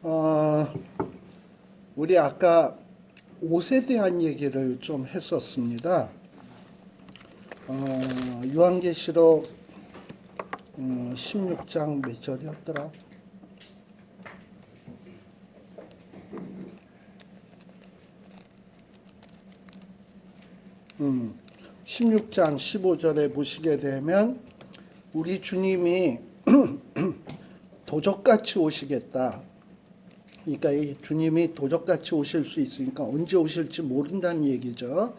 어, 우리 아까 옷에 대한 얘기를 좀 했었습니다. 요한계시록 16장 몇 절이었더라? 16장 15절에 보시게 되면 우리 주님이 도적같이 오시겠다. 그러니까 이 주님이 도적같이 오실 수 있으니까 언제 오실지 모른다는 얘기죠.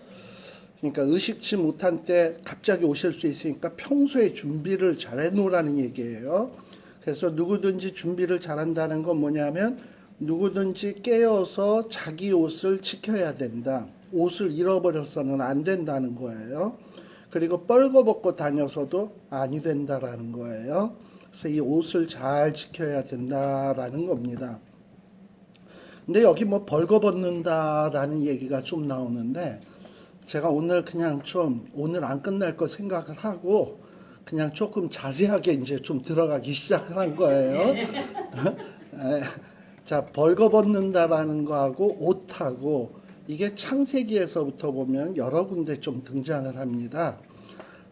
그러니까 의식치 못한 때 갑자기 오실 수 있으니까 평소에 준비를 잘해 놓으라는 얘기예요. 그래서 누구든지 준비를 잘한다는 건 뭐냐면 누구든지 깨어서 자기 옷을 지켜야 된다. 옷을 잃어버려서는 안 된다는 거예요. 그리고 뻘거벗고 다녀서도 아니 된다라는 거예요. 그래서 이 옷을 잘 지켜야 된다라는 겁니다. 근데 여기 뭐 벌거벗는다라는 얘기가 좀 나오는데 제가 오늘 그냥 좀 오늘 안 끝날 거 생각을 하고 그냥 조금 자세하게 이제 좀 들어가기 시작한 거예요. 자, 벌거벗는다라는 거하고 옷하고 이게 창세기에서부터 보면 여러 군데 좀 등장을 합니다.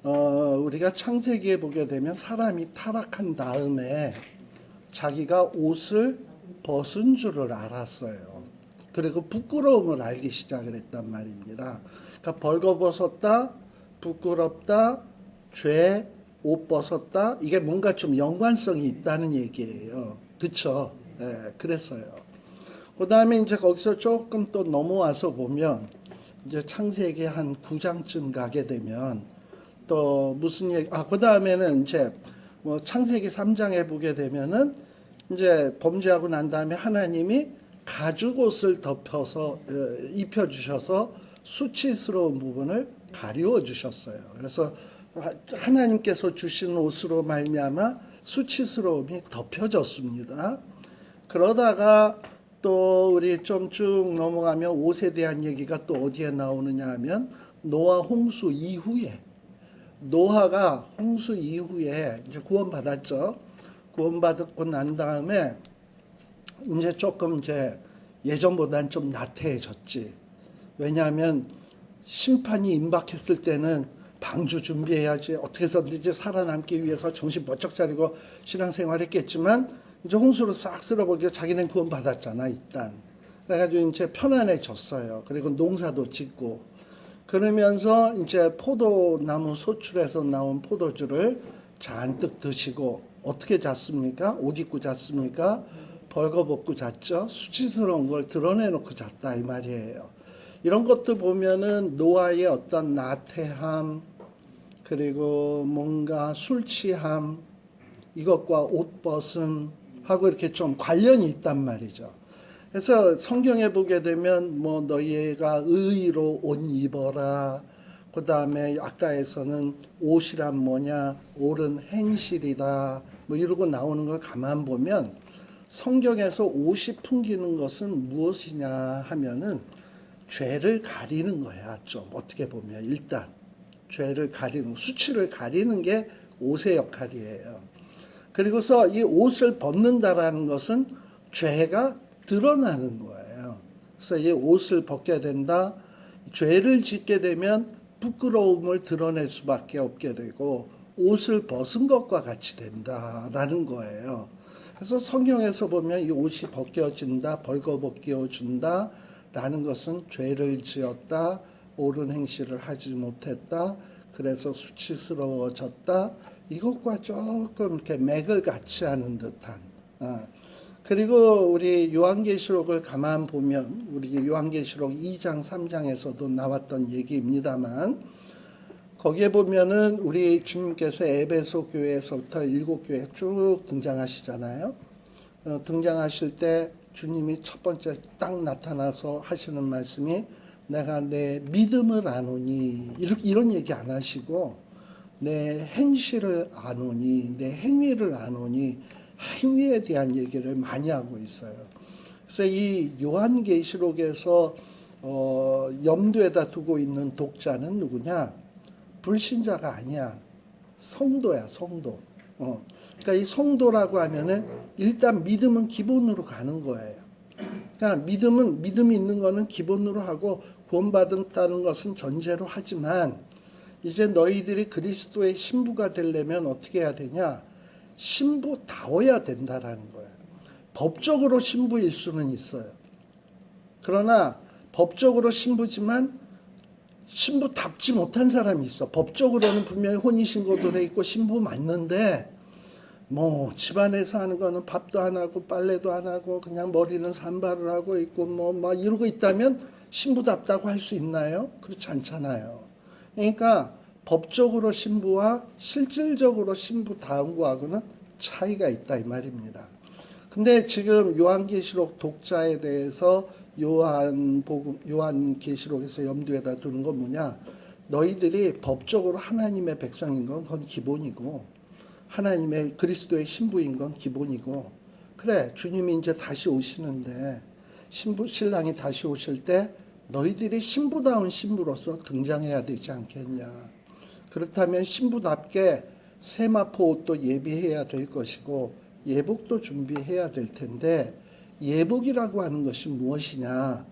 우리가 창세기에 보게 되면 사람이 타락한 다음에 자기가 옷을 벗은 줄을 알았어요. 그리고 부끄러움을 알기 시작을 했단 말입니다. 그러니까 벌거벗었다, 부끄럽다, 죄, 옷 벗었다. 이게 뭔가 좀 연관성이 있다는 얘기예요. 그쵸? 네, 그랬어요. 그 다음에 이제 거기서 조금 또 넘어와서 보면 이제 창세기 한 9장쯤 가게 되면 또 무슨 얘기, 그 다음에는 이제 뭐 창세기 3장에 보게 되면은 이제 범죄하고 난 다음에 하나님이 가죽옷을 덮어서 입혀주셔서 수치스러운 부분을 가리워 주셨어요. 그래서 하나님께서 주신 옷으로 말미암아 수치스러움이 덮여졌습니다. 그러다가 또 우리 좀 쭉 넘어가면 옷에 대한 얘기가 또 어디에 나오느냐 하면 노아 홍수 이후에 노아가 홍수 이후에 이제 구원받았죠. 구원받고 난 다음에 이제 조금 이제 예전보다는 좀 나태해졌지. 왜냐하면 심판이 임박했을 때는 방주 준비해야지 어떻게 해서든지 살아남기 위해서 정신 번쩍 차리고 신앙생활했겠지만 이제 홍수로 싹 쓸어버리고 자기는 구원받았잖아 일단. 그래가지고 이제 편안해졌어요. 그리고 농사도 짓고 그러면서 이제 포도나무 소출에서 나온 포도주를 잔뜩 드시고 어떻게 잤습니까? 옷 입고 잤습니까? 벌거벗고 잤죠. 수치스러운 걸 드러내놓고 잤다 이 말이에요. 이런 것도 보면은 노아의 어떤 나태함 그리고 뭔가 술 취함 이것과 옷 벗음 하고 이렇게 좀 관련이 있단 말이죠. 그래서 성경에 보게 되면 뭐 너희가 의의로 옷 입어라. 그 다음에 아까에서는 옷이란 뭐냐, 옳은 행실이다. 뭐 이러고 나오는 걸 가만 보면 성경에서 옷이 풍기는 것은 무엇이냐 하면은 죄를 가리는 거야. 좀 어떻게 보면 일단 죄를 가리는 수치를 가리는 게 옷의 역할이에요. 그리고서 이 옷을 벗는다라는 것은 죄가 드러나는 거예요. 그래서 이 옷을 벗게 된다. 죄를 짓게 되면 부끄러움을 드러낼 수밖에 없게 되고 옷을 벗은 것과 같이 된다라는 거예요. 그래서 성경에서 보면 이 옷이 벗겨진다, 벌거벗겨진다 라는 것은 죄를 지었다, 옳은 행실을 하지 못했다, 그래서 수치스러워졌다. 이것과 조금 이렇게 맥을 같이 하는 듯한. 그리고 우리 요한계시록을 가만 보면 우리 요한계시록 2장 3장에서도 나왔던 얘기입니다만 거기에 보면은 우리 주님께서 에베소 교회에서부터 7교회 쭉 등장하시잖아요. 등장하실 때 주님이 첫 번째 딱 나타나서 하시는 말씀이 내가 내 믿음을 아노니 이런 얘기 안 하시고 내 행실을 아노니 내 행위를 아노니 행위에 대한 얘기를 많이 하고 있어요. 그래서 이 요한계시록에서 염두에다 두고 있는 독자는 누구냐? 불신자가 아니야. 성도야, 성도. 그러니까 이 성도라고 하면은 일단 믿음은 기본으로 가는 거예요. 그러니까 믿음이 있는 거는 기본으로 하고 구원받았다는 것은 전제로 하지만 이제 너희들이 그리스도의 신부가 되려면 어떻게 해야 되냐? 신부다워야 된다라는 거예요. 법적으로 신부일 수는 있어요. 그러나 법적으로 신부지만 신부답지 못한 사람이 있어. 법적으로는 분명히 혼인신고도 돼 있고 신부 맞는데 뭐 집안에서 하는 거는 밥도 안 하고 빨래도 안 하고 그냥 머리는 산발을 하고 있고 뭐 막 이러고 있다면 신부답다고 할 수 있나요? 그렇지 않잖아요. 그러니까 법적으로 신부와 실질적으로 신부다운 거하고는 차이가 있다 이 말입니다. 근데 지금 요한계시록 독자에 대해서 요한계시록에서 염두에다 두는 건 뭐냐? 너희들이 법적으로 하나님의 백성인 건 그건 기본이고 하나님의 그리스도의 신부인 건 기본이고 그래 주님이 이제 다시 오시는데 신랑이 다시 오실 때 너희들이 신부다운 신부로서 등장해야 되지 않겠냐. 그렇다면 신부답게 세마포 옷도 예비해야 될 것이고 예복도 준비해야 될 텐데 예복이라고 하는 것이 무엇이냐?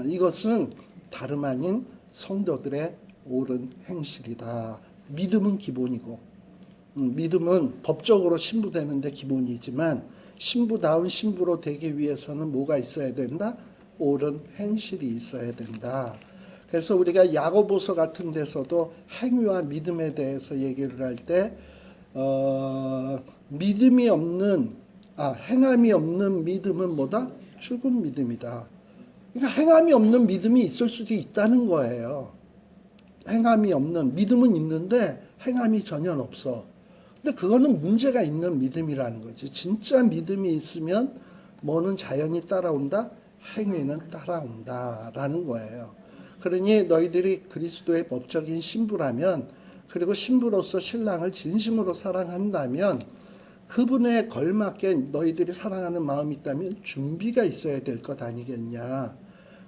이것은 다름 아닌 성도들의 옳은 행실이다. 믿음은 기본이고 믿음은 법적으로 신부되는데 기본이지만 신부다운 신부로 되기 위해서는 뭐가 있어야 된다? 옳은 행실이 있어야 된다. 그래서 우리가 야고보서 같은 데서도 행위와 믿음에 대해서 얘기를 할 때 행함이 없는 믿음은 뭐다? 죽은 믿음이다. 그러니까 행함이 없는 믿음이 있을 수도 있다는 거예요. 행함이 없는 믿음은 있는데 행함이 전혀 없어. 근데 그거는 문제가 있는 믿음이라는 거지. 진짜 믿음이 있으면 뭐는 자연히 따라온다? 행위는 따라온다라는 거예요. 그러니 너희들이 그리스도의 법적인 신부라면 그리고 신부로서 신랑을 진심으로 사랑한다면 그분에 걸맞게 너희들이 사랑하는 마음이 있다면 준비가 있어야 될 것 아니겠냐.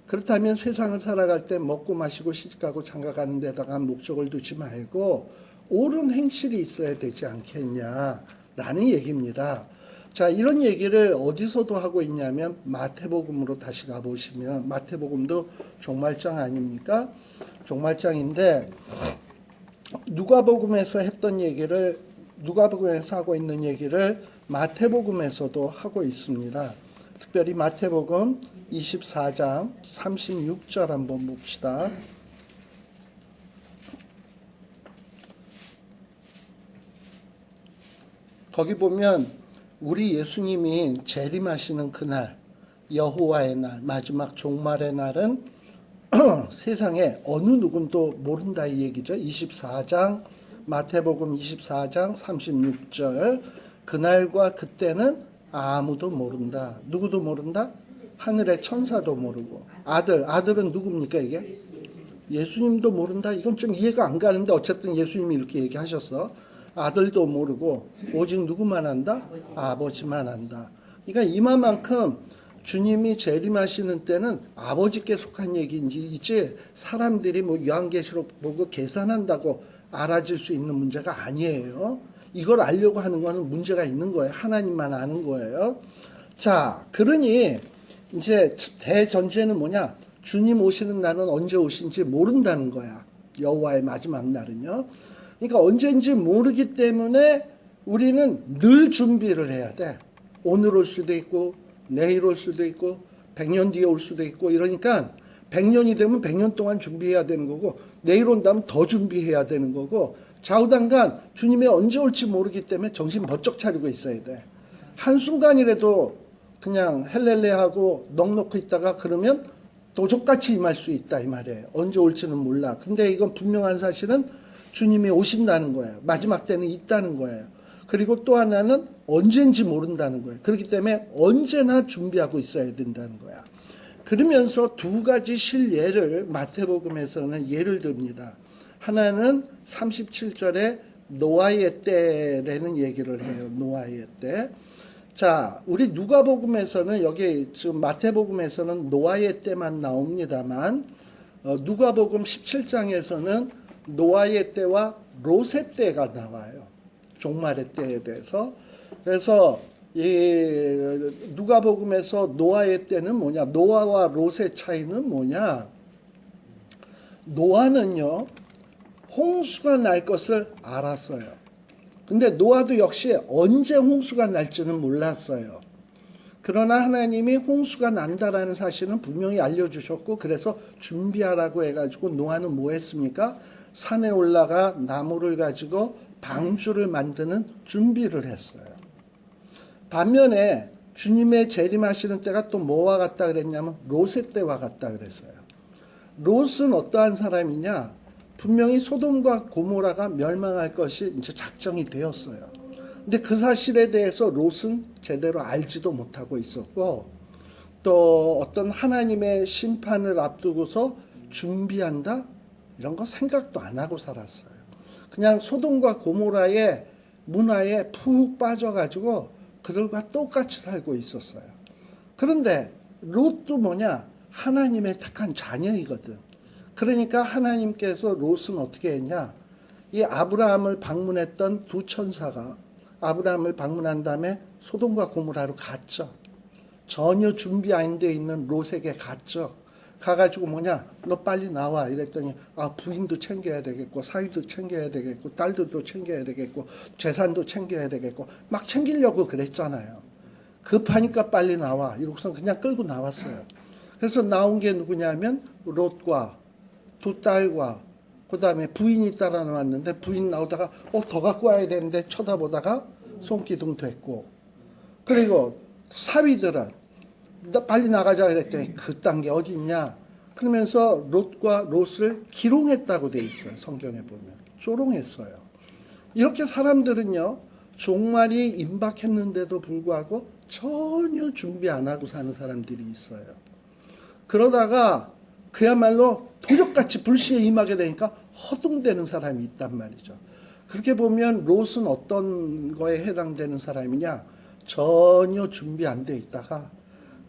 그렇다면 세상을 살아갈 때 먹고 마시고 시집가고 장가가는 데다가 목적을 두지 말고 옳은 행실이 있어야 되지 않겠냐라는 얘기입니다. 자, 이런 얘기를 어디서도 하고 있냐면 마태복음으로 다시 가보시면 마태복음도 종말장 아닙니까? 종말장인데 누가복음에서 했던 얘기를 누가복음에서 하고 있는 얘기를 마태복음에서도 하고 있습니다. 특별히 마태복음 24장 36절 한번 봅시다. 거기 보면 우리 예수님이 재림하시는 그날 여호와의 날 마지막 종말의 날은 세상에 어느 누군도 모른다 이 얘기죠. 24장 마태복음 24장 36절 그날과 그때는 아무도 모른다. 누구도 모른다? 하늘의 천사도 모르고 아들은 누굽니까 이게? 예수님도 모른다. 이건 좀 이해가 안 가는데 어쨌든 예수님이 이렇게 얘기하셨어. 아들도 모르고 오직 누구만 안다? 아버지만 안다. 그러니까 이만큼 주님이 재림하시는 때는 아버지께 속한 얘기인지 사람들이 뭐 요한계시록 보고 계산한다고 알아질 수 있는 문제가 아니에요. 이걸 알려고 하는 거는 문제가 있는 거예요. 하나님만 아는 거예요. 자, 그러니 이제 대전제는 뭐냐? 주님 오시는 날은 언제 오신지 모른다는 거야. 여호와의 마지막 날은요. 그러니까 언제인지 모르기 때문에 우리는 늘 준비를 해야 돼. 오늘 올 수도 있고 내일 올 수도 있고 100년 뒤에 올 수도 있고 이러니까 100년이 되면 100년 동안 준비해야 되는 거고 내일 온다면 더 준비해야 되는 거고 좌우당간 주님이 언제 올지 모르기 때문에 정신 번쩍 차리고 있어야 돼. 한순간이라도 그냥 헬렐레하고 넋놓고 있다가 그러면 도적같이 임할 수 있다 이 말이에요. 언제 올지는 몰라. 근데 이건 분명한 사실은 주님이 오신다는 거예요. 마지막 때는 있다는 거예요. 그리고 또 하나는 언제인지 모른다는 거예요. 그렇기 때문에 언제나 준비하고 있어야 된다는 거야. 그러면서 두 가지 실예를 마태복음에서는 예를 듭니다. 하나는 37절에 노아의 때라는 얘기를 해요. 노아의 때. 자, 우리 누가복음에서는 여기 지금 마태복음에서는 노아의 때만 나옵니다만 누가복음 17장에서는 노아의 때와 롯의 때가 나와요. 종말의 때에 대해서. 그래서 이 누가복음에서 노아의 때는 뭐냐? 노아와 롯의 차이는 뭐냐? 노아는요, 홍수가 날 것을 알았어요. 근데 노아도 역시 언제 홍수가 날지는 몰랐어요. 그러나 하나님이 홍수가 난다라는 사실은 분명히 알려주셨고, 그래서 준비하라고 해가지고 노아는 뭐 했습니까? 산에 올라가 나무를 가지고 방주를 만드는 준비를 했어요. 반면에 주님의 재림하시는 때가 또 뭐와 같다 그랬냐면 롯의 때와 같다 그랬어요. 롯은 어떠한 사람이냐? 분명히 소돔과 고모라가 멸망할 것이 이제 작정이 되었어요. 근데 그 사실에 대해서 롯은 제대로 알지도 못하고 있었고, 또 어떤 하나님의 심판을 앞두고서 준비한다? 이런 거 생각도 안 하고 살았어요. 그냥 소돔과 고모라의 문화에 푹 빠져가지고 그들과 똑같이 살고 있었어요. 그런데 롯도 뭐냐? 하나님의 택한 자녀이거든. 그러니까 하나님께서 롯은 어떻게 했냐? 이 아브라함을 방문했던 두 천사가 아브라함을 방문한 다음에 소돔과 고모라로 갔죠. 전혀 준비 안 돼 있는 롯에게 갔죠. 가가지고 뭐냐? 너 빨리 나와. 이랬더니 부인도 챙겨야 되겠고 사위도 챙겨야 되겠고 딸들도 챙겨야 되겠고 재산도 챙겨야 되겠고 막 챙기려고 그랬잖아요. 급하니까 빨리 나와. 이러고서 그냥 끌고 나왔어요. 그래서 나온 게 누구냐면 롯과 두 딸과 그 다음에 부인이 따라 나왔는데, 부인 나오다가 더 갖고 와야 되는데 쳐다보다가 손기둥 됐고, 그리고 사위들은 나 빨리 나가자 그랬더니 그딴 게 어디 있냐? 그러면서 롯을 기롱했다고 돼 있어요. 성경에 보면 조롱했어요. 이렇게 사람들은요, 종말이 임박했는데도 불구하고 전혀 준비 안 하고 사는 사람들이 있어요. 그러다가 그야말로 도적같이 불시에 임하게 되니까 허둥대는 사람이 있단 말이죠. 그렇게 보면 롯은 어떤 거에 해당되는 사람이냐? 전혀 준비 안 돼 있다가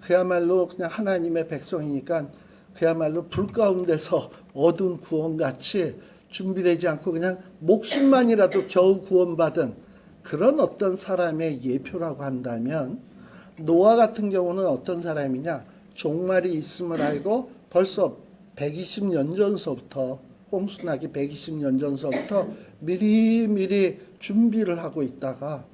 그야말로 그냥 하나님의 백성이니까 그야말로 불 가운데서 얻은 구원같이 준비되지 않고 그냥 목숨만이라도 겨우 구원받은 그런 어떤 사람의 예표라고 한다면, 노아 같은 경우는 어떤 사람이냐? 종말이 있음을 알고 벌써 120년 전서부터, 홍수나기 120년 전서부터 미리미리 준비를 하고 있다가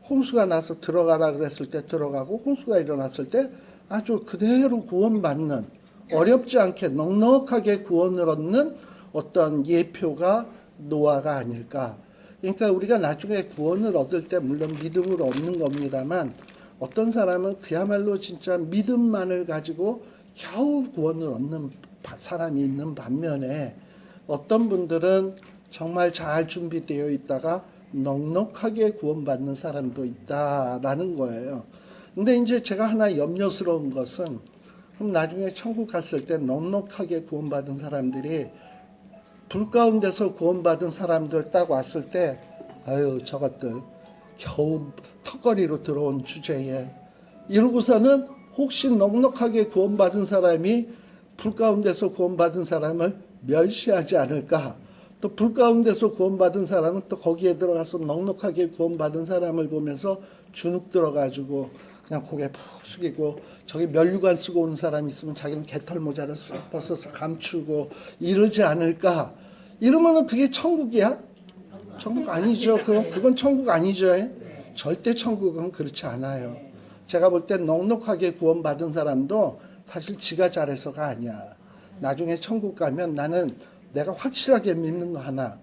홍수가 나서 들어가라 그랬을 때 들어가고, 홍수가 일어났을 때 아주 그대로 구원받는, 어렵지 않게 넉넉하게 구원을 얻는 어떤 예표가 노아가 아닐까. 그러니까 우리가 나중에 구원을 얻을 때 물론 믿음으로 얻는 겁니다만, 어떤 사람은 그야말로 진짜 믿음만을 가지고 겨우 구원을 얻는 사람이 있는 반면에, 어떤 분들은 정말 잘 준비되어 있다가 넉넉하게 구원받는 사람도 있다라는 거예요. 근데 이제 제가 하나 염려스러운 것은, 그럼 나중에 천국 갔을 때 넉넉하게 구원받은 사람들이 불 가운데서 구원받은 사람들 딱 왔을 때, 아유 저것들 겨우 턱걸이로 들어온 주제에, 이러고서는 혹시 넉넉하게 구원받은 사람이 불 가운데서 구원받은 사람을 멸시하지 않을까. 또 불 가운데서 구원받은 사람은 또 거기에 들어가서 넉넉하게 구원받은 사람을 보면서 주눅 들어가지고 그냥 고개 푹 숙이고, 저기 면류관 쓰고 오는 사람이 있으면 자기는 개털 모자를 쓱 벗어서 감추고 이러지 않을까. 이러면은 그게 천국이야? 천국 아니죠. 그건 천국 아니죠. 절대 천국은 그렇지 않아요. 제가 볼 때 넉넉하게 구원받은 사람도 사실 지가 잘해서가 아니야. 나중에 천국 가면 나는 내가 확실하게 믿는 거 하나,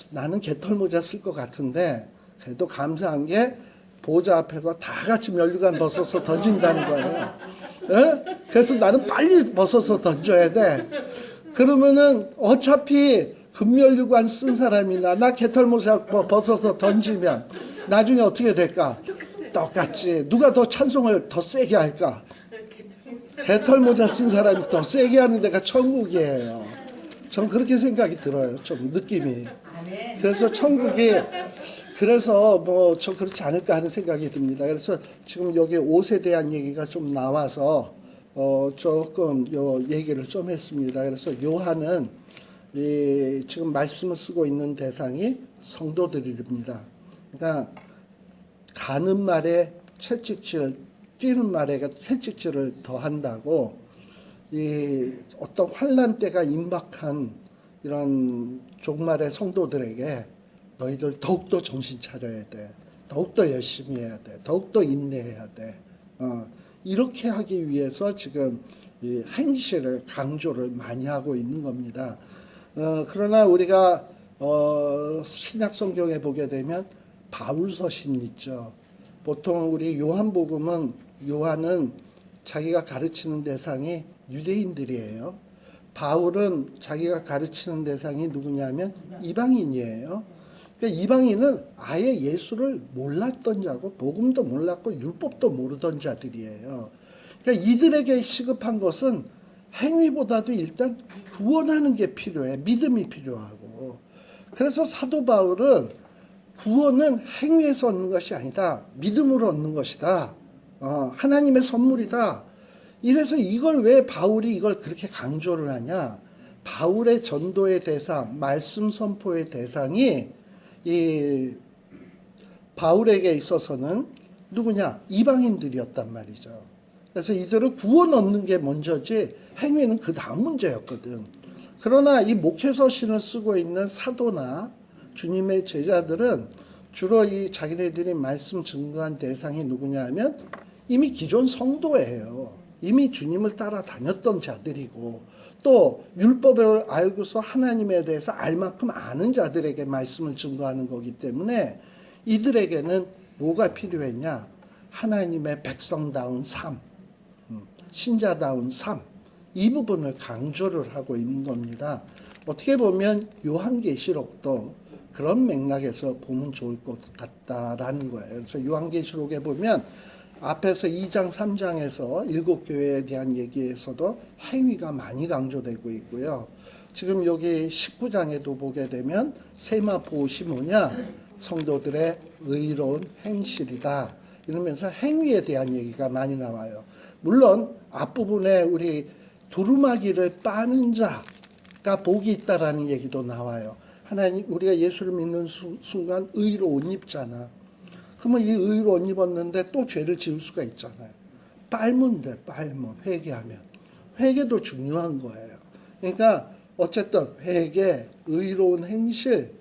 나는 개털 모자 쓸 것 같은데 그래도 감사한 게 보좌 앞에서 다 같이 면류관 벗어서 던진다는 거예요. 에? 그래서 나는 빨리 벗어서 던져야 돼. 그러면은 어차피 금면류관 쓴 사람이나 나 개털 모자 벗어서 던지면 나중에 어떻게 될까? 똑같지. 누가 더 찬송을 더 세게 할까? 개털 모자 쓴 사람이 더 세게 하는 데가 천국이에요. 전 그렇게 생각이 들어요. 좀 느낌이. 그래서 천국이, 그래서 뭐 좀 그렇지 않을까 하는 생각이 듭니다. 그래서 지금 여기 옷에 대한 얘기가 좀 나와서 조금 요 얘기를 좀 했습니다. 그래서 요한은 지금 말씀을 쓰고 있는 대상이 성도들입니다. 그러니까 가는 말에 채찍질, 뛰는 말에 채찍질을 더한다고 이 어떤 환란 때가 임박한 이런 종말의 성도들에게 너희들 더욱더 정신 차려야 돼. 더욱더 열심히 해야 돼. 더욱더 인내해야 돼. 이렇게 하기 위해서 지금 이 행실을 강조를 많이 하고 있는 겁니다. 그러나 우리가 신약 성경에 보게 되면 바울 서신 있죠. 보통 우리 요한은 자기가 가르치는 대상이 유대인들이에요. 바울은 자기가 가르치는 대상이 누구냐면 이방인이에요. 그러니까 이방인은 아예 예수를 몰랐던 자고 복음도 몰랐고 율법도 모르던 자들이에요. 그러니까 이들에게 시급한 것은 행위보다도 일단 구원하는 게 필요해. 믿음이 필요하고. 그래서 사도 바울은 구원은 행위에서 얻는 것이 아니다. 믿음으로 얻는 것이다. 하나님의 선물이다. 이래서 이걸 왜 바울이 이걸 그렇게 강조를 하냐? 바울의 전도의 대상, 말씀 선포의 대상이 이 바울에게 있어서는 누구냐? 이방인들이었단 말이죠. 그래서 이들을 구원 얻는 게 먼저지 행위는 그 다음 문제였거든. 그러나 이 목회서신을 쓰고 있는 사도나 주님의 제자들은 주로 이 자기네들이 말씀 증거한 대상이 누구냐 하면 이미 기존 성도예요. 이미 주님을 따라 다녔던 자들이고 또 율법을 알고서 하나님에 대해서 알 만큼 아는 자들에게 말씀을 증거하는 거기 때문에 이들에게는 뭐가 필요했냐? 하나님의 백성다운 삶, 신자다운 삶, 이 부분을 강조를 하고 있는 겁니다. 어떻게 보면 요한계시록도 그런 맥락에서 보면 좋을 것 같다라는 거예요. 그래서 요한계시록에 보면 앞에서 2장, 3장에서 7교회에 대한 얘기에서도 행위가 많이 강조되고 있고요. 지금 여기 19장에도 보게 되면 세마포옷이 뭐냐? 성도들의 의로운 행실이다. 이러면서 행위에 대한 얘기가 많이 나와요. 물론 앞부분에 우리 두루마기를 빠는 자가 복이 있다라는 얘기도 나와요. 하나님, 우리가 예수를 믿는 순간 의로 옷 입잖아. 그러면 이 의로 옷 입었는데 또 죄를 지을 수가 있잖아요. 빨면 돼, 빨면. 회개하면. 회개도 중요한 거예요. 그러니까 어쨌든 회개, 의로운 행실,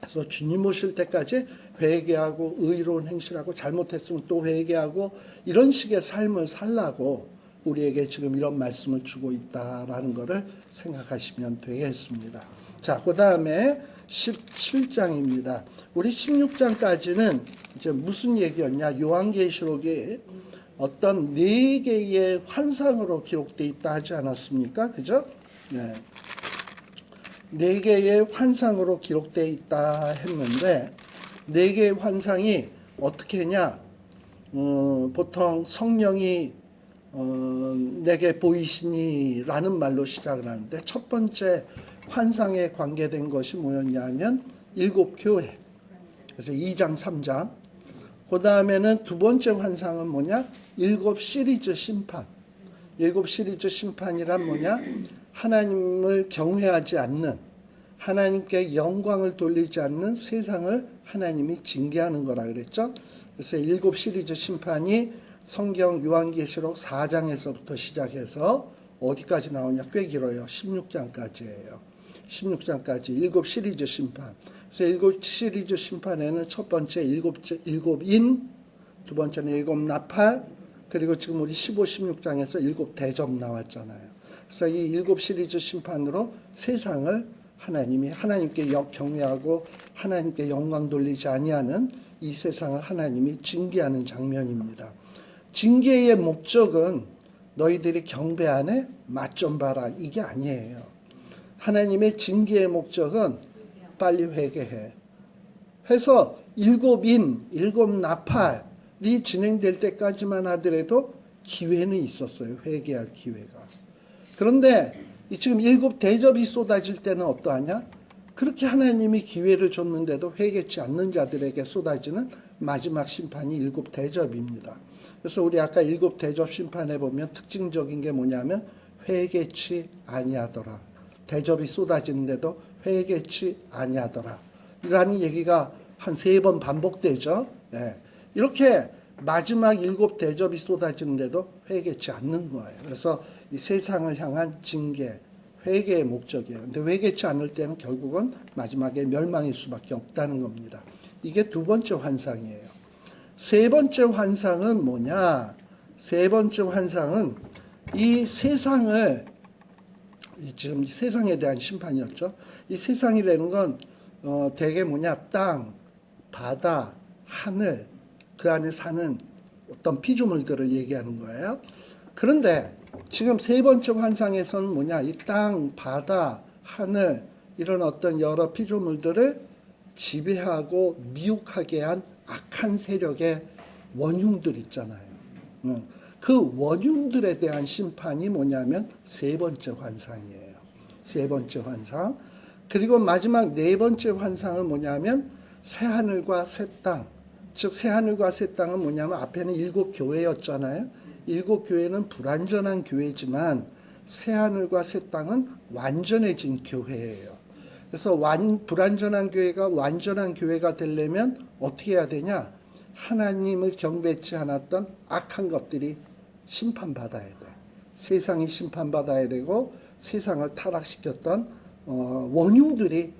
그래서 주님 오실 때까지 회개하고 의로운 행실하고 잘못했으면 또 회개하고 이런 식의 삶을 살라고 우리에게 지금 이런 말씀을 주고 있다라는 것을 생각하시면 되겠습니다. 자, 그 다음에 17장입니다. 우리 16장까지는 이제 무슨 얘기였냐? 요한계시록에 어떤 4개의 환상으로 기록되어 있다 하지 않았습니까? 그죠? 네. 4개의 환상으로 기록되어 있다 했는데 4개의 환상이 어떻게 했냐? 보통 성령이 내게 보이시니 라는 말로 시작을 하는데 첫 번째 환상에 관계된 것이 뭐였냐 하면 7교회. 그래서 2장, 3장. 그 다음에는 두 번째 환상은 뭐냐? 7시리즈 심판. 7시리즈 심판이란 뭐냐? 하나님을 경외하지 않는, 하나님께 영광을 돌리지 않는 세상을 하나님이 징계하는 거라 그랬죠. 그래서 7시리즈 심판이 성경 요한계시록 4장에서부터 시작해서 어디까지 나오냐? 꽤 길어요. 16장까지예요. 16장까지 7시리즈 심판. 그래서 7시리즈 심판에는 첫 번째 7인, 두 번째는 7나팔, 그리고 지금 우리 15, 16장에서 7대접 나왔잖아요. 그래서 이 7시리즈 심판으로 세상을 하나님께 경외하고 하나님께 영광 돌리지 아니하는 이 세상을 하나님이 징계하는 장면입니다. 징계의 목적은 너희들이 경배하네? 맛 좀 봐라. 이게 아니에요. 하나님의 징계의 목적은 빨리 회개해. 해서 7인, 7나팔이 진행될 때까지만 하더라도 기회는 있었어요. 회개할 기회가. 그런데 지금 7대접이 쏟아질 때는 어떠하냐? 그렇게 하나님이 기회를 줬는데도 회개치 않는 자들에게 쏟아지는 마지막 심판이 7대접입니다. 그래서 우리 아까 7대접 심판에 보면 특징적인 게 뭐냐면 회개치 아니하더라. 대접이 쏟아지는데도 회개치 아니하더라. 라는 얘기가 한 3번 반복되죠. 네. 이렇게 마지막 7 대접이 쏟아지는데도 회개치 않는 거예요. 그래서 이 세상을 향한 징계, 회개의 목적이에요. 근데 회개치 않을 때는 결국은 마지막에 멸망일 수밖에 없다는 겁니다. 이게 두 번째 환상이에요. 세 번째 환상은 뭐냐? 세 번째 환상은 이 세상을, 지금 세상에 대한 심판이었죠. 이 세상이라는 건 대개 뭐냐? 땅, 바다, 하늘, 그 안에 사는 어떤 피조물들을 얘기하는 거예요. 그런데 지금 세 번째 환상에서는 뭐냐? 이 땅, 바다, 하늘, 이런 어떤 여러 피조물들을 지배하고 미혹하게 한 악한 세력의 원흉들 있잖아요. 그 원흉들에 대한 심판이 뭐냐면 세 번째 환상이에요. 세 번째 환상. 그리고 마지막 네 번째 환상은 뭐냐면 새하늘과 새 땅. 즉 새하늘과 새 땅은 뭐냐면 앞에는 7 교회였잖아요. 7 교회는 불완전한 교회지만 새하늘과 새 땅은 완전해진 교회예요. 그래서 불완전한 교회가 완전한 교회가 되려면 어떻게 해야 되냐? 하나님을 경배치 않았던 악한 것들이 심판받아야 돼. 세상이 심판받아야 되고 세상을 타락시켰던 원흉들이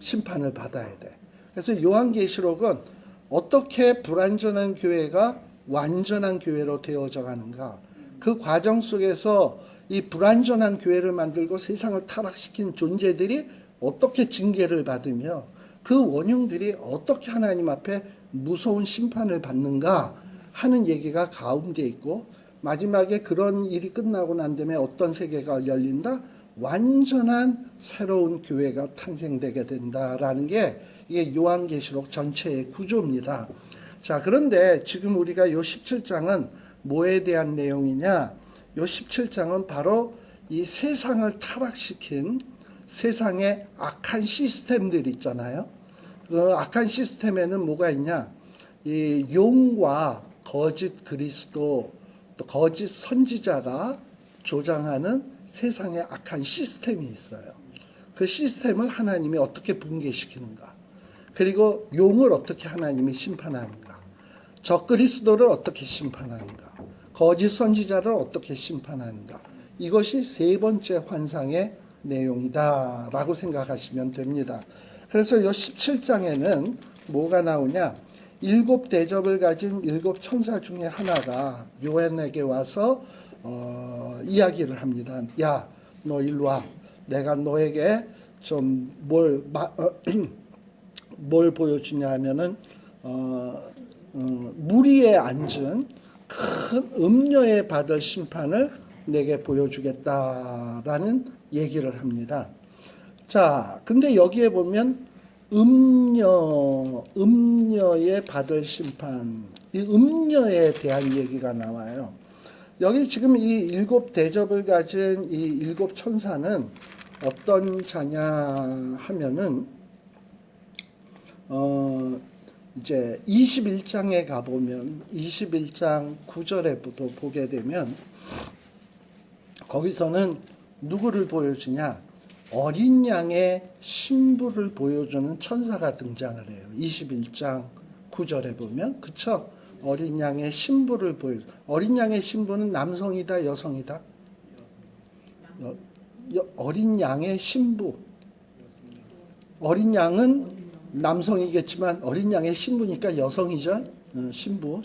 심판을 받아야 돼. 그래서 요한계시록은 어떻게 불완전한 교회가 완전한 교회로 되어져 가는가. 그 과정 속에서 이 불완전한 교회를 만들고 세상을 타락시킨 존재들이 어떻게 징계를 받으며 그 원흉들이 어떻게 하나님 앞에 무서운 심판을 받는가 하는 얘기가 가운데 있고, 마지막에 그런 일이 끝나고 난 다음에 어떤 세계가 열린다? 완전한 새로운 교회가 탄생되게 된다라는 게 이게 요한계시록 전체의 구조입니다. 자, 그런데 지금 우리가 요 17장은 뭐에 대한 내용이냐? 요 17장은 바로 이 세상을 타락시킨 세상의 악한 시스템들 있잖아요. 그 악한 시스템에는 뭐가 있냐? 이 용과 거짓 그리스도, 또 거짓 선지자가 조장하는 세상의 악한 시스템이 있어요. 그 시스템을 하나님이 어떻게 붕괴시키는가? 그리고 용을 어떻게 하나님이 심판하는가? 적그리스도를 어떻게 심판하는가? 거짓 선지자를 어떻게 심판하는가? 이것이 세 번째 환상의 내용이다 라고 생각하시면 됩니다. 그래서 이 17장에는 뭐가 나오냐? 7 대접을 가진 7 천사 중에 하나가 요한에게 와서 이야기를 합니다. 야, 너 일로 와. 내가 너에게 좀 뭘 보여주냐 하면은 물 위에 앉은 큰 음녀에 받을 심판을 내게 보여주겠다라는 얘기를 합니다. 자, 근데 여기에 보면 음녀에 받을 심판, 이 음녀에 대한 얘기가 나와요. 여기 지금 이 7 대접을 가진 이 7 천사는 어떤 자냐 하면은 이제 21장에 가보면 21장 9절에부터 보게 되면 거기서는 누구를 보여주냐? 어린 양의 신부를 보여주는 천사가 등장을 해요. 21장 9절에 보면, 그쵸? 어린 양의 신부를 보여줘. 어린 양의 신부는 남성이다, 여성이다? 어린 양의 신부. 어린 양은 남성이겠지만 어린 양의 신부니까 여성이죠. 신부.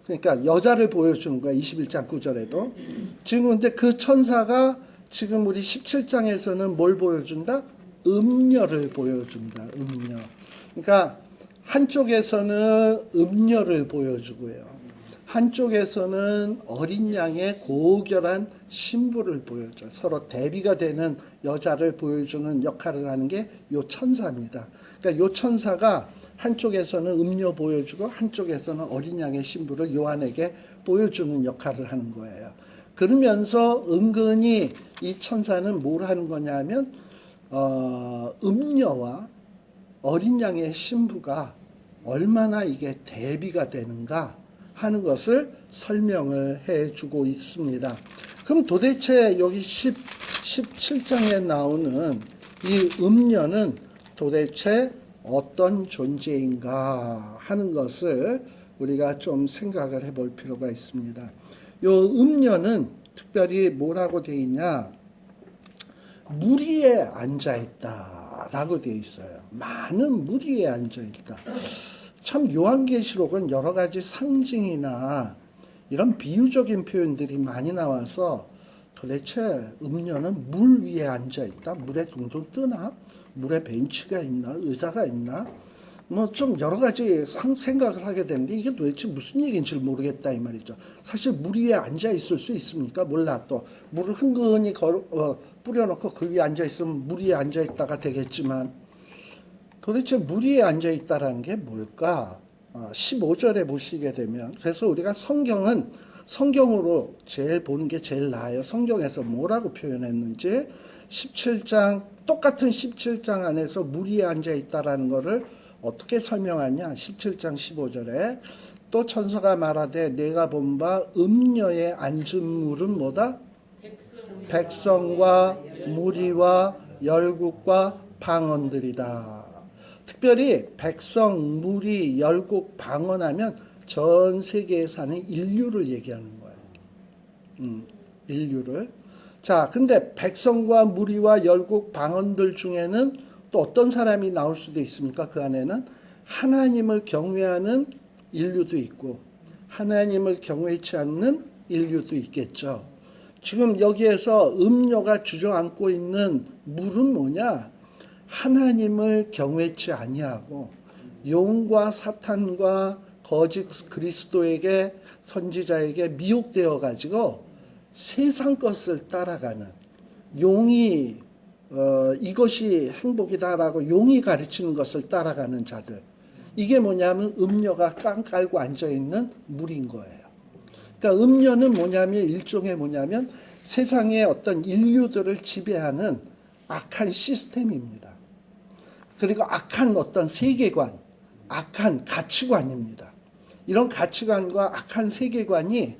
그러니까 여자를 보여주는 거야. 21장 9절에도. 지금 근데 그 천사가 지금 우리 17장에서는 뭘 보여준다? 음녀를 보여준다. 음녀. 그러니까 한쪽에서는 음녀를 보여주고요. 한쪽에서는 어린 양의 고결한 신부를 보여줘. 서로 대비가 되는 여자를 보여주는 역할을 하는 게 요 천사입니다. 그러니까 요 천사가 한쪽에서는 음녀 보여주고 한쪽에서는 어린 양의 신부를 요한에게 보여주는 역할을 하는 거예요. 그러면서 은근히 이 천사는 뭘 하는 거냐 하면 음녀와 어린 양의 신부가 얼마나 이게 대비가 되는가 하는 것을 설명을 해주고 있습니다. 그럼 도대체 여기 17장에 나오는 이 음녀는 도대체 어떤 존재인가 하는 것을 우리가 좀 생각을 해볼 필요가 있습니다. 요 음녀는 특별히 뭐라고 되어 있냐? 무리에 앉아 있다라고 되어 있어요. 많은 무리에 앉아 있다. 참 요한계시록은 여러 가지 상징이나 이런 비유적인 표현들이 많이 나와서 도대체 음녀는 물 위에 앉아 있다? 물에 둥둥 뜨나? 물에 벤치가 있나? 의자가 있나? 뭐 좀 여러 가지 생각을 하게 되는데 이게 도대체 무슨 얘기인지 모르겠다 이 말이죠. 사실 물 위에 앉아 있을 수 있습니까? 몰라. 또 물을 흥건히 뿌려놓고 그 위에 앉아 있으면 물 위에 앉아 있다가 되겠지만 도대체 물 위에 앉아 있다라는 게 뭘까? 15절에 보시게 되면 그래서 우리가 성경으로 제일 보는 게 제일 나아요. 성경에서 뭐라고 표현했는지 17장 똑같은 17장 안에서 물 위에 앉아 있다라는 거를 어떻게 설명하냐? 17장 15절에 또 천사가 말하되 내가 본 바 음녀에 앉은 물은 뭐다? 백성과 무리와 열국과 방언들이다. 특별히 백성, 무리, 열국, 방언하면 전 세계에 사는 인류를 얘기하는 거예요. 인류를. 자, 근데 백성과 무리와 열국, 방언들 중에는 또 어떤 사람이 나올 수도 있습니까? 그 안에는 하나님을 경외하는 인류도 있고 하나님을 경외치 않는 인류도 있겠죠. 지금 여기에서 음료가 주저앉고 있는 물은 뭐냐? 하나님을 경외치 아니하고 용과 사탄과 거짓 그리스도에게 선지자에게 미혹되어 가지고 세상 것을 따라가는 용이 이것이 행복이다라고 용이 가르치는 것을 따라가는 자들. 이게 뭐냐면 음녀가 깡 깔고 앉아있는 물인 거예요. 그러니까 음녀는 뭐냐면 일종의 뭐냐면 세상의 어떤 인류들을 지배하는 악한 시스템입니다. 그리고 악한 어떤 세계관, 악한 가치관입니다. 이런 가치관과 악한 세계관이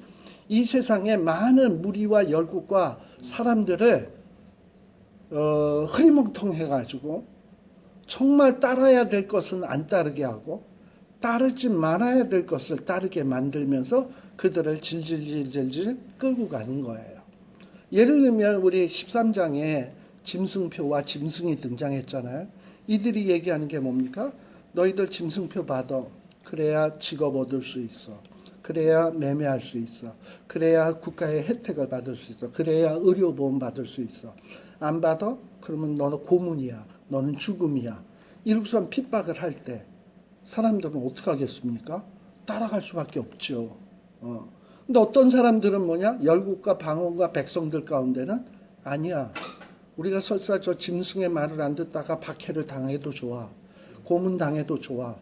이 세상의 많은 무리와 열국과 사람들을 흐리멍텅해가지고 정말 따라야 될 것은 안 따르게 하고 따르지 말아야 될 것을 따르게 만들면서 그들을 질질질질 끌고 가는 거예요. 예를 들면 우리 13장에 짐승표와 짐승이 등장했잖아요. 이들이 얘기하는 게 뭡니까? 너희들 짐승표 받아. 그래야 직업 얻을 수 있어. 그래야 매매할 수 있어. 그래야 국가의 혜택을 받을 수 있어. 그래야 의료보험 받을 수 있어. 안 받아? 그러면 너는 고문이야. 너는 죽음이야. 이렇게 핍박을 할 때 사람들은 어떻게 하겠습니까? 따라갈 수밖에 없죠. 근데 어떤 사람들은 뭐냐? 열국과 방언과 백성들 가운데는 아니야. 우리가 설사 저 짐승의 말을 안 듣다가 박해를 당해도 좋아. 고문 당해도 좋아.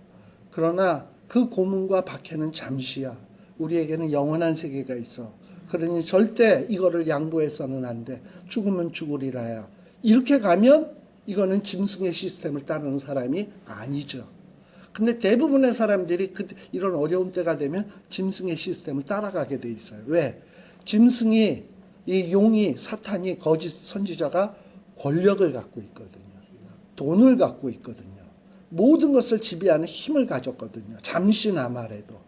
그러나 그 고문과 박해는 잠시야. 우리에게는 영원한 세계가 있어. 그러니 절대 이거를 양보해서는 안 돼. 죽으면 죽으리라야. 이렇게 가면 이거는 짐승의 시스템을 따르는 사람이 아니죠. 근데 대부분의 사람들이 이런 어려운 때가 되면 짐승의 시스템을 따라가게 돼 있어요. 왜? 짐승이, 이 용이, 사탄이, 거짓 선지자가 권력을 갖고 있거든요. 돈을 갖고 있거든요. 모든 것을 지배하는 힘을 가졌거든요. 잠시나마라도.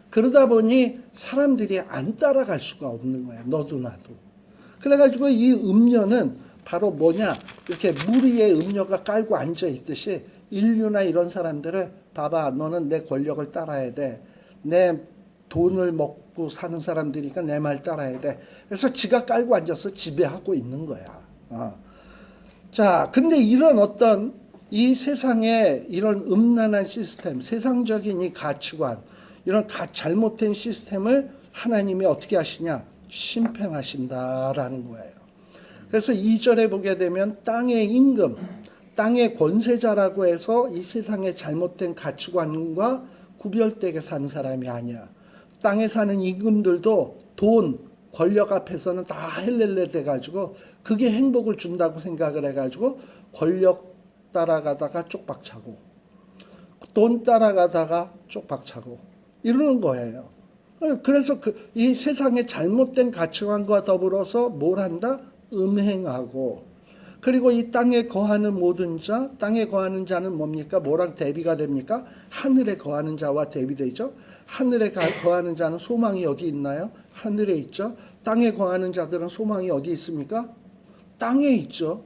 그러다 보니 사람들이 안 따라갈 수가 없는 거예요. 너도 나도. 그래가지고 이 음녀는 바로 뭐냐? 이렇게 물 위에 음녀가 깔고 앉아 있듯이 인류나 이런 사람들을 봐봐. 너는 내 권력을 따라야 돼. 내 돈을 먹고 사는 사람들이니까 내 말 따라야 돼. 그래서 지가 깔고 앉아서 지배하고 있는 거야. 자, 근데 이런 어떤 이 세상에 이런 음란한 시스템, 세상적인 이 가치관, 이런 잘못된 시스템을 하나님이 어떻게 하시냐? 심판하신다라는 거예요. 그래서 2절에 보게 되면 땅의 임금, 땅의 권세자라고 해서 이 세상의 잘못된 가치관과 구별되게 사는 사람이 아니야. 땅에 사는 임금들도 돈, 권력 앞에서는 다 헬렐레 돼가지고 그게 행복을 준다고 생각을 해가지고 권력 따라가다가 쪽박차고 돈 따라가다가 쪽박차고 이러는 거예요. 그래서 이 세상의 잘못된 가치관과 더불어서 뭘 한다? 음행하고 그리고 이 땅에 거하는 모든 자, 땅에 거하는 자는 뭡니까? 뭐랑 대비가 됩니까? 하늘에 거하는 자와 대비되죠. 하늘에 거하는 자는 소망이 어디 있나요? 하늘에 있죠. 땅에 거하는 자들은 소망이 어디 있습니까? 땅에 있죠.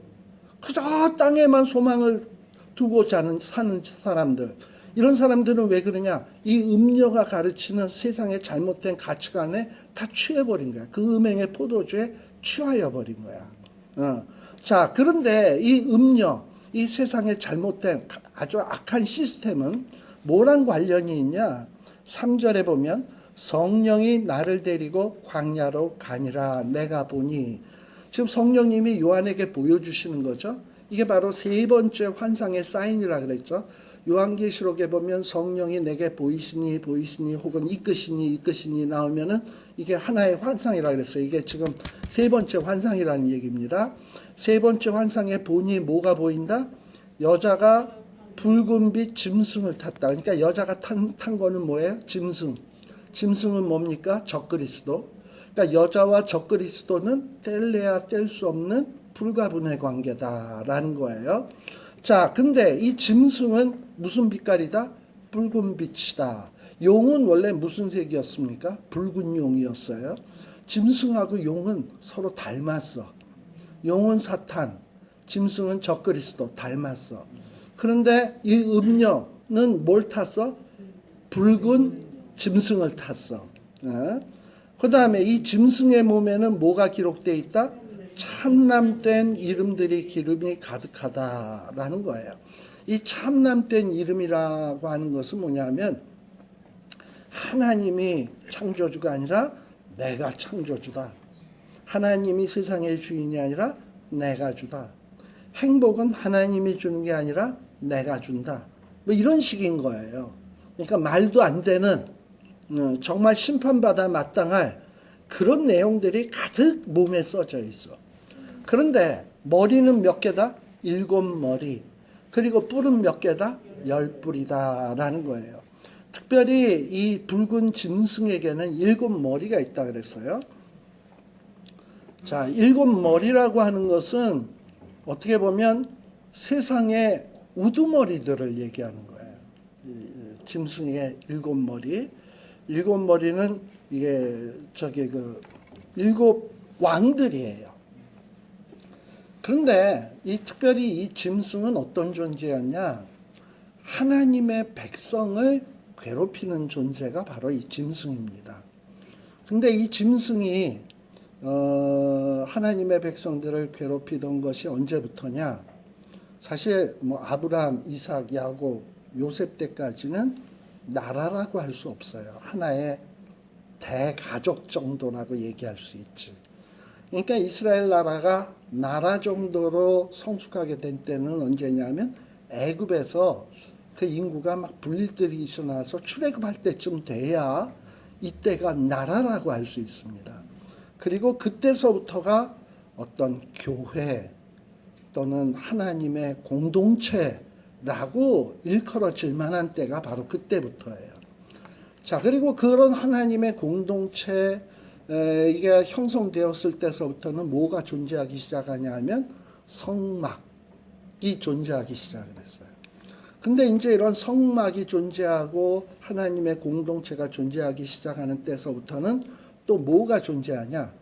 그저 땅에만 소망을 두고 사는 사람들. 이런 사람들은 왜 그러냐? 이 음녀가 가르치는 세상의 잘못된 가치관에 다 취해버린 거야. 그 음행의 포도주에 취하여 버린 거야. 자, 그런데 이 음녀, 이 세상의 잘못된 아주 악한 시스템은 뭐랑 관련이 있냐? 3절에 보면 성령이 나를 데리고 광야로 가니라 내가 보니, 지금 성령님이 요한에게 보여주시는 거죠. 이게 바로 세 번째 환상의 사인이라 그랬죠. 요한계시록에 보면 성령이 내게 보이시니 혹은 이끄시니 나오면은 이게 하나의 환상이라 그랬어요. 이게 지금 세 번째 환상이라는 얘기입니다. 세 번째 환상에 보니 뭐가 보인다? 여자가 붉은빛 짐승을 탔다. 그러니까 여자가 탄 거는 뭐예요? 짐승. 짐승은 뭡니까? 적그리스도. 그러니까 여자와 적그리스도는 뗄래야 뗄 수 없는 불가분의 관계다라는 거예요. 자, 근데 이 짐승은 무슨 빛깔이다? 붉은 빛이다. 용은 원래 무슨 색이었습니까? 붉은 용이었어요. 짐승하고 용은 서로 닮았어. 용은 사탄, 짐승은 적그리스도, 닮았어. 그런데 이 음녀는 뭘 탔어? 붉은 짐승을 탔어. 그 다음에 이 짐승의 몸에는 뭐가 기록되어 있다? 참남된 이름들이 기름이 가득하다라는 거예요. 이 참남된 이름이라고 하는 것은 뭐냐면 하나님이 창조주가 아니라 내가 창조주다. 하나님이 세상의 주인이 아니라 내가 주다. 행복은 하나님이 주는 게 아니라 내가 준다. 뭐 이런 식인 거예요. 그러니까 말도 안 되는 정말 심판받아 마땅할 그런 내용들이 가득 몸에 써져 있어. 그런데 머리는 몇 개다? 7머리. 그리고 뿔은 몇 개다? 10뿔이다 라는 거예요. 특별히 이 붉은 짐승에게는 7머리가 있다 그랬어요. 자, 7머리라고 하는 것은 어떻게 보면 세상의 우두머리들을 얘기하는 거예요. 짐승의 7머리. 7머리는 이게 그 7왕들이에요. 그런데 특별히 이 짐승은 어떤 존재였냐? 하나님의 백성을 괴롭히는 존재가 바로 이 짐승입니다. 근데 이 짐승이 하나님의 백성들을 괴롭히던 것이 언제부터냐? 사실 뭐 아브라함, 이삭, 야곱, 요셉 때까지는 나라라고 할 수 없어요. 하나의 대가족 정도라고 얘기할 수 있지. 그러니까 이스라엘 나라가 나라 정도로 성숙하게 된 때는 언제냐면 애굽에서 그 인구가 막 분리들이 일어나서 출애굽할 때쯤 돼야 이때가 나라라고 할 수 있습니다. 그리고 그때서부터가 어떤 교회 또는 하나님의 공동체라고 일컬어질 만한 때가 바로 그때부터예요. 자, 그리고 그런 하나님의 공동체 이게 형성되었을 때서부터는 뭐가 존재하기 시작하냐 하면 성막이 존재하기 시작을 했어요. 근데 이제 이런 성막이 존재하고 하나님의 공동체가 존재하기 시작하는 때서부터는 또 뭐가 존재하냐?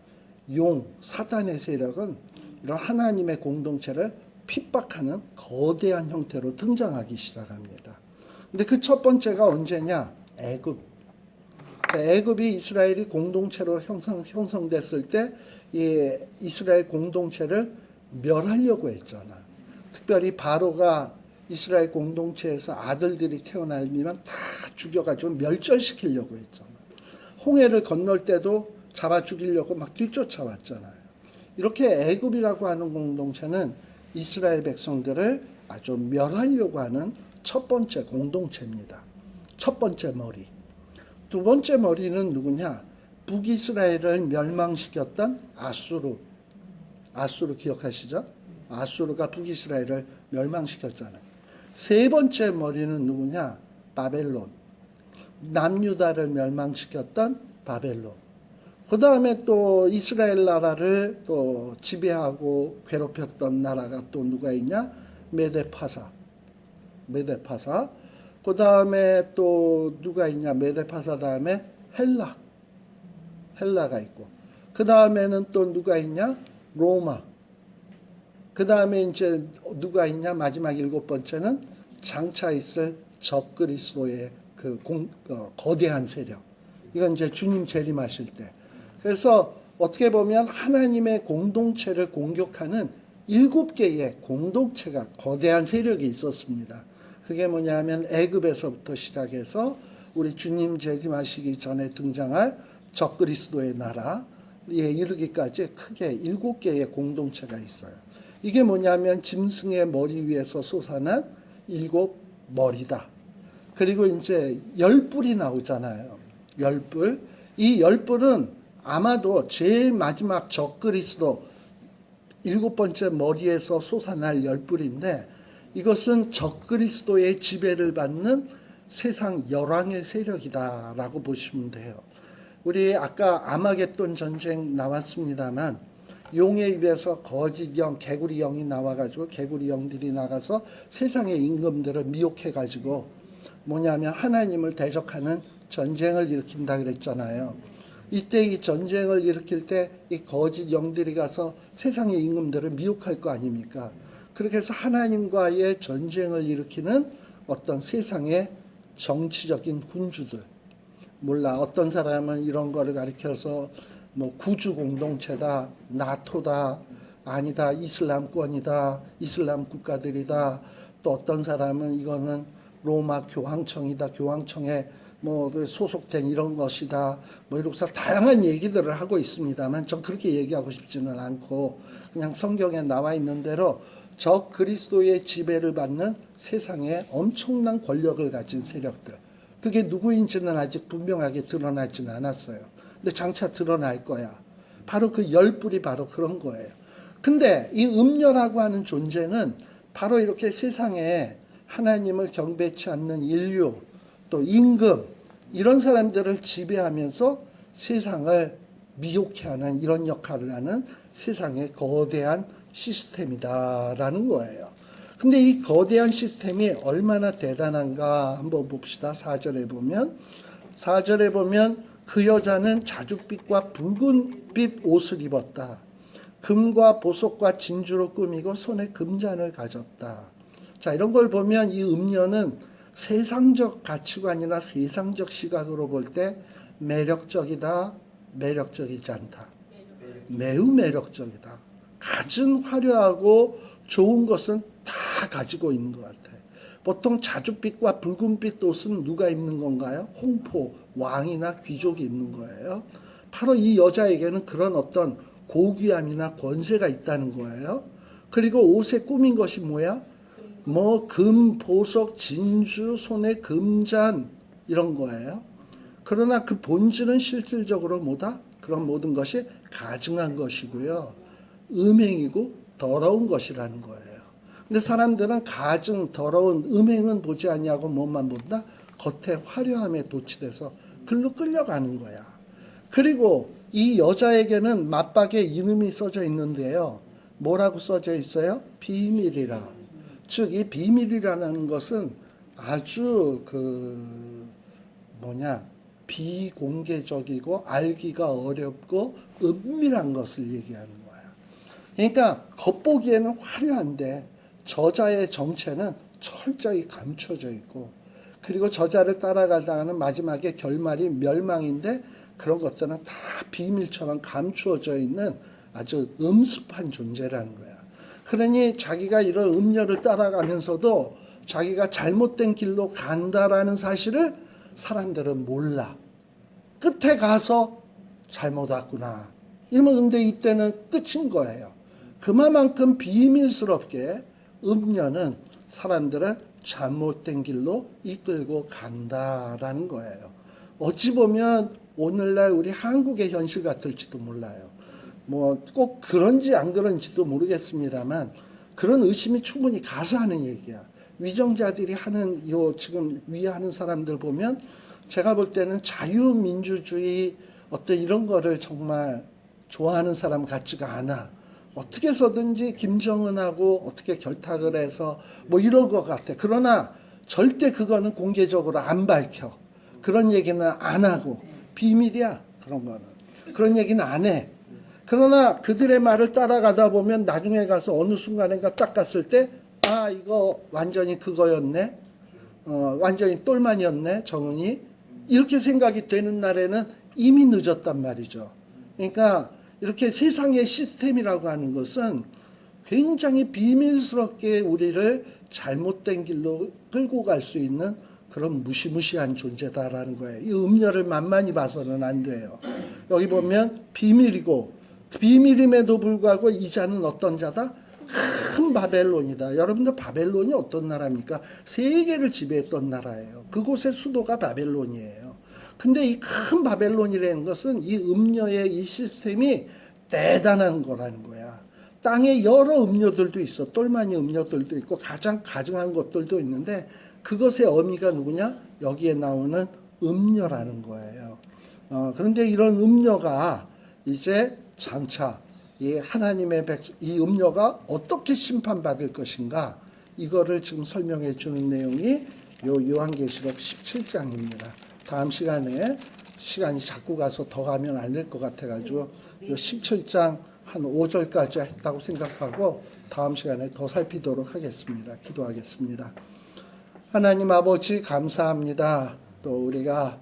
사탄의 세력은 이런 하나님의 공동체를 핍박하는 거대한 형태로 등장하기 시작합니다. 근데 그 첫 번째가 언제냐? 애굽. 애굽이 이스라엘이 공동체로 형성됐을 때 이 이스라엘 공동체를 멸하려고 했잖아. 특별히 바로가 이스라엘 공동체에서 아들들이 태어나면 다 죽여가지고 멸절시키려고 했잖아. 홍해를 건널 때도 잡아 죽이려고 막 뒤쫓아왔잖아요. 이렇게 애굽이라고 하는 공동체는 이스라엘 백성들을 아주 멸하려고 하는 첫 번째 공동체입니다. 첫 번째 머리. 두 번째 머리는 누구냐? 북이스라엘을 멸망시켰던 아수르. 아수르 기억하시죠? 아수르가 북이스라엘을 멸망시켰잖아요. 세 번째 머리는 누구냐? 바벨론. 남유다를 멸망시켰던 바벨론. 그 다음에 또 이스라엘 나라를 또 지배하고 괴롭혔던 나라가 또 누가 있냐? 메데파사. 그 다음에 또 누가 있냐? 메데파사 다음에 헬라가 있고, 그 다음에는 또 누가 있냐? 로마. 그 다음에 이제 누가 있냐? 마지막 7번째는 장차 있을 적그리스도의 거대한 세력. 이건 이제 주님 재림하실 때. 그래서 어떻게 보면 하나님의 공동체를 공격하는 7개의 공동체가 거대한 세력이 있었습니다. 그게 뭐냐면 애굽에서부터 시작해서 우리 주님 재림하시기 전에 등장할 적그리스도의 나라에 이르기까지 크게 7개의 공동체가 있어요. 이게 뭐냐면 짐승의 머리 위에서 솟아난 7머리다. 그리고 이제 10뿔이 나오잖아요. 10뿔. 이 10뿔은 아마도 제일 마지막 적그리스도 7번째 머리에서 솟아날 10뿔인데, 이것은 적그리스도의 지배를 받는 세상 열왕의 세력이다라고 보시면 돼요. 우리 아까 아마겟돈 전쟁 나왔습니다만, 용의 입에서 거짓 영, 개구리 영이 나와가지고 개구리 영들이 나가서 세상의 임금들을 미혹해가지고 뭐냐면 하나님을 대적하는 전쟁을 일으킨다 그랬잖아요. 이때 이 전쟁을 일으킬 때 이 거짓 영들이 가서 세상의 임금들을 미혹할 거 아닙니까? 그렇게 해서 하나님과의 전쟁을 일으키는 어떤 세상의 정치적인 군주들. 몰라, 어떤 사람은 이런 거를 가리켜서 뭐 구주 공동체다, 나토다, 아니다, 이슬람권이다, 이슬람 국가들이다. 또 어떤 사람은 이거는 로마 교황청이다, 교황청에 뭐 소속된 이런 것이다, 뭐 이렇게 다양한 얘기들을 하고 있습니다만, 전 그렇게 얘기하고 싶지는 않고 그냥 성경에 나와 있는 대로 적 그리스도의 지배를 받는 세상에 엄청난 권력을 가진 세력들, 그게 누구인지는 아직 분명하게 드러나지는 않았어요. 근데 장차 드러날 거야. 바로 그 10뿔이 바로 그런 거예요. 근데 이 음녀라고 하는 존재는 바로 이렇게 세상에 하나님을 경배치 않는 인류, 또 임금, 이런 사람들을 지배하면서 세상을 미혹해 하는 이런 역할을 하는 세상의 거대한 시스템이다라는 거예요. 근데 이 거대한 시스템이 얼마나 대단한가 한번 봅시다. 4절에 보면 그 여자는 자줏빛과 붉은빛 옷을 입었다. 금과 보석과 진주로 꾸미고 손에 금잔을 가졌다. 자, 이런 걸 보면 이 음녀는 세상적 가치관이나 세상적 시각으로 볼 때 매력적이다, 매력적이지 않다. 매우 매력적이다. 가진 화려하고 좋은 것은 다 가지고 있는 것 같아요. 보통 자줏빛과 붉은빛 옷은 누가 입는 건가요? 홍포, 왕이나 귀족이 입는 거예요. 바로 이 여자에게는 그런 어떤 고귀함이나 권세가 있다는 거예요. 그리고 옷에 꾸민 것이 뭐야? 뭐 금, 보석, 진주, 손에 금잔, 이런 거예요. 그러나 그 본질은 실질적으로 뭐다? 그런 모든 것이 가증한 것이고요. 음행이고 더러운 것이라는 거예요. 근데 사람들은 가증, 더러운 음행은 보지 않냐고 뭐만 본다? 겉에 화려함에 도취돼서 글로 끌려가는 거야. 그리고 이 여자에게는 맞박에 이름이 써져 있는데요. 뭐라고 써져 있어요? 비밀이라. 즉, 이 비밀이라는 것은 아주 비공개적이고 알기가 어렵고 은밀한 것을 얘기하는 거야. 그러니까 겉보기에는 화려한데 저자의 정체는 철저히 감춰져 있고, 그리고 저자를 따라가다가는 마지막에 결말이 멸망인데 그런 것들은 다 비밀처럼 감추어져 있는 아주 음습한 존재라는 거야. 그러니 자기가 이런 음녀를 따라가면서도 자기가 잘못된 길로 간다라는 사실을 사람들은 몰라. 끝에 가서 잘못 왔구나. 이러면 근데 이때는 끝인 거예요. 그만큼 비밀스럽게 음녀는 사람들을 잘못된 길로 이끌고 간다라는 거예요. 어찌 보면 오늘날 우리 한국의 현실 같을지도 몰라요. 뭐 꼭 그런지 안 그런지도 모르겠습니다만 그런 의심이 충분히 가서 하는 얘기야. 위정자들이 하는 지금 위하는 사람들 보면 제가 볼 때는 자유민주주의 어떤 이런 거를 정말 좋아하는 사람 같지가 않아. 어떻게 해서든지 김정은하고 어떻게 결탁을 해서 뭐 이런 것 같아. 그러나 절대 그거는 공개적으로 안 밝혀. 그런 얘기는 안 하고 비밀이야. 그런 거는. 그런 얘기는 안 해. 그러나 그들의 말을 따라가다 보면 나중에 가서 어느 순간인가 딱 갔을 때 아 이거 완전히 그거였네. 완전히 똘만이었네. 정은이. 이렇게 생각이 되는 날에는 이미 늦었단 말이죠. 그러니까 이렇게 세상의 시스템이라고 하는 것은 굉장히 비밀스럽게 우리를 잘못된 길로 끌고 갈 수 있는 그런 무시무시한 존재다라는 거예요. 이 음녀를 만만히 봐서는 안 돼요. 여기 보면 비밀이고 비밀임에도 불구하고 이 자는 어떤 자다? 큰 바벨론이다. 여러분들 바벨론이 어떤 나라입니까? 세계를 지배했던 나라예요. 그곳의 수도가 바벨론이에요. 근데 이 큰 바벨론이라는 것은 이 음녀의 이 시스템이 대단한 거라는 거야. 땅에 여러 음녀들도 있어. 똘마니 음녀들도 있고 가장 가증한 것들도 있는데 그것의 어미가 누구냐? 여기에 나오는 음녀라는 거예요. 그런데 이런 음녀가 이제 장차 이 하나님의 이 음녀가 어떻게 심판받을 것인가 이거를 지금 설명해 주는 내용이 요한계시록 17장입니다. 다음 시간에 시간이 자꾸 가서 더 가면 안 될 것 같아가지고 요 17장 한 5절까지 했다고 생각하고 다음 시간에 더 살피도록 하겠습니다. 기도하겠습니다. 하나님 아버지 감사합니다. 또 우리가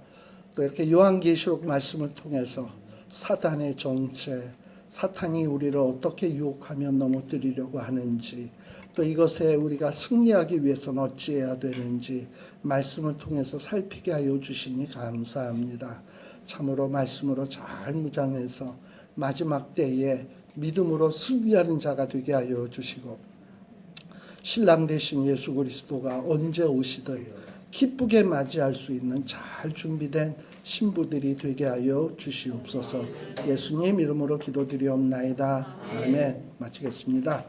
또 이렇게 요한계시록 말씀을 통해서 사탄의 정체, 사탄이 우리를 어떻게 유혹하며 넘어뜨리려고 하는지, 또 이것에 우리가 승리하기 위해서는 어찌해야 되는지 말씀을 통해서 살피게 하여 주시니 감사합니다. 참으로 말씀으로 잘 무장해서 마지막 때에 믿음으로 승리하는 자가 되게 하여 주시고 신랑 되신 예수 그리스도가 언제 오시든 기쁘게 맞이할 수 있는 잘 준비된 신부들이 되게 하여 주시옵소서. 예수님 이름으로 기도드리옵나이다. 아멘. 마치겠습니다.